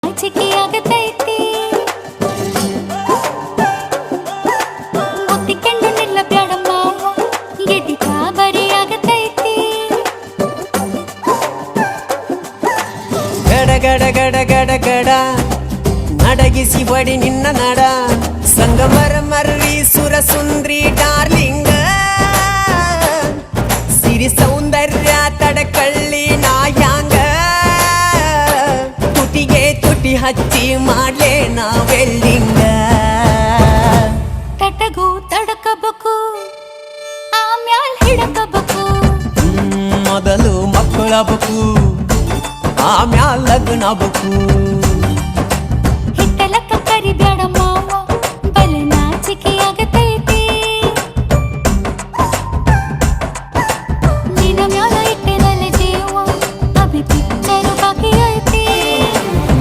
ನಾಚಿಕೆ ಆಗತೈತಿ ಮುತ್ತಿಕೊಂಡು ನಿಲ್ಲ ಬ್ಯಾಡಮ್ಮ ಗೆದಿ ಕಾಬರಿ ಆಗತೈತಿ ಗಡ ಗಡ ಗಡ ಗಡ ಗಡ ನಡಗಿಸಿ ಬಡಿ ನಿನ್ನ ನಡ ಸಂಗಮರ ಮರ್ರಿ ಸುರ ಸುಂದ್ರಿ ಡಾರ್ಲಿಂಗ ಸಿರಿ ಸೌಂದರ್ಯ ತಡಕಳ್ಳಿ ನಾಯಾಂಗ ತುಟಿಗೆ ತುಟಿ ಹಚ್ಚಿ ಮಾಡ್ಲೇ ನಾವೆಲ್ಲಿಂಗ ತಟಗೂ ತಡಕಬೇಕು ಆಮ್ಯಾಲ್ ಹಿಡಕಬೇಕು ಮೊದಲು ಮಕ್ಕಳಬೇಕು ಆಮ್ಯಾಲ ಲಗ್ನಬೇಕು ಹಿಟ್ಟಲಕ್ಕ ಕರಿಬ್ಯಾಡಮ್ಮ